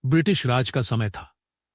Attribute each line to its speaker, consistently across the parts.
Speaker 1: British राज का समय था।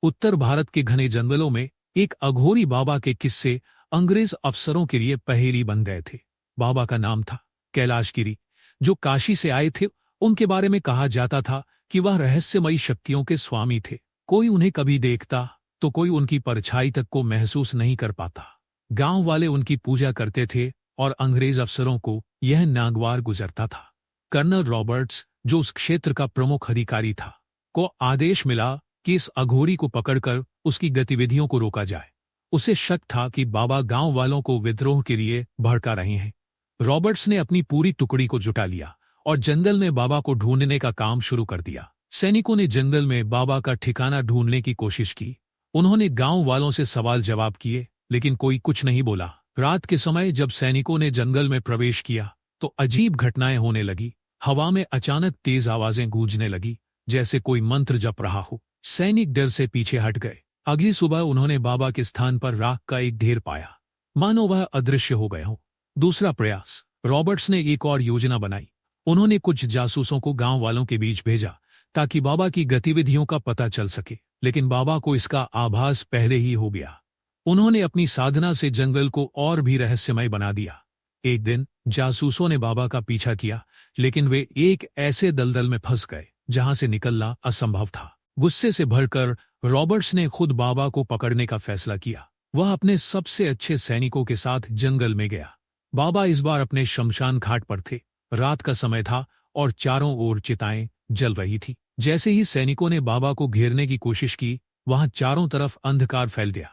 Speaker 1: उत्तर भारत के घने जंगलों में एक अघोरी बाबा के किस्से अंग्रेज अफसरों के लिए पहेली बन गए थे। बाबा का नाम था कैलाशगिरी, जो काशी से आए थे। उनके बारे में कहा जाता था कि वह रहस्यमयी शक्तियों के स्वामी थे। कोई उन्हें कभी देखता तो कोई उनकी परछाई तक को महसूस नहीं कर पाता। गांव वाले उनकी पूजा करते थे और अंग्रेज अफसरों को यह नागवार गुजरता था। कर्नल रॉबर्ट्स, जो उस क्षेत्र का प्रमुख अधिकारी था, को आदेश मिला कि इस अघोरी को पकड़कर उसकी गतिविधियों को रोका जाए। उसे शक था कि बाबा गांव वालों को विद्रोह के लिए भड़का रहे हैं। रॉबर्ट्स ने अपनी पूरी टुकड़ी को जुटा लिया और जंगल में बाबा को ढूंढने का काम शुरू कर दिया। सैनिकों ने जंगल में बाबा का ठिकाना ढूंढने की कोशिश की। उन्होंने गांव वालों से सवाल जवाब किए, लेकिन कोई कुछ नहीं बोला। रात के समय जब सैनिकों ने जंगल में प्रवेश किया तो अजीब घटनाएं होने लगी। हवा में अचानक तेज आवाजें गूंजने लगी, जैसे कोई मंत्र जप रहा हो। सैनिक डर से पीछे हट गए। अगली सुबह उन्होंने बाबा के स्थान पर राख का एक ढेर पाया, मानो वह अदृश्य हो गए हों। दूसरा प्रयास, रॉबर्ट्स ने एक और योजना बनाई। उन्होंने कुछ जासूसों को गांव वालों के बीच भेजा ताकि बाबा की गतिविधियों का पता चल सके, लेकिन बाबा को इसका आभास पहले ही हो गया। उन्होंने अपनी साधना से जंगल को और भी रहस्यमय बना दिया। एक दिन जासूसों ने बाबा का पीछा किया, लेकिन वे एक ऐसे दलदल में फंस गए जहां से निकलना असंभव था। गुस्से से भरकर रॉबर्ट्स ने खुद बाबा को पकड़ने का फैसला किया। वह अपने सबसे अच्छे सैनिकों के साथ जंगल में गया। बाबा इस बार अपने शमशान घाट पर थे। रात का समय था और चारों ओर चिताएं जल रही थी। जैसे ही सैनिकों ने बाबा को घेरने की कोशिश की, वहां चारों तरफ अंधकार फैल गया।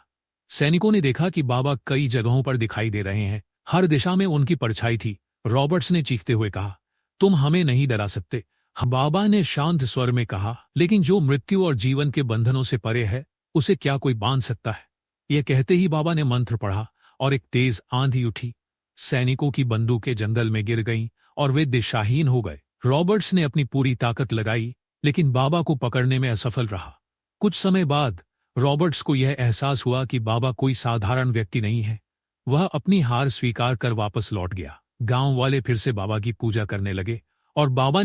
Speaker 1: सैनिकों ने देखा कि बाबा कई जगहों पर दिखाई दे रहे हैं। हर दिशा में उनकी परछाई थी। रॉबर्ट्स ने चीखते हुए कहा, तुम हमें नहीं डरा सकते। बाबा ने शांत स्वर में कहा, लेकिन जो मृत्यु और जीवन के बंधनों से परे है, उसे क्या कोई बांध सकता है। यह कहते ही बाबा ने मंत्र पढ़ा और एक तेज आंधी उठी। सैनिकों की बंदूकें जंगल में गिर गईं और वे दिशाहीन हो गए। रॉबर्ट्स ने अपनी पूरी ताकत लगाई, लेकिन बाबा को पकड़ने में असफल रहा। कुछ समय बाद रॉबर्ट्स को यह एहसास हुआ कि बाबा कोई साधारण व्यक्ति नहीं है। वह अपनी हार स्वीकार कर वापस लौट गया। गांव वाले फिर से बाबा की पूजा करने लगे और बाबा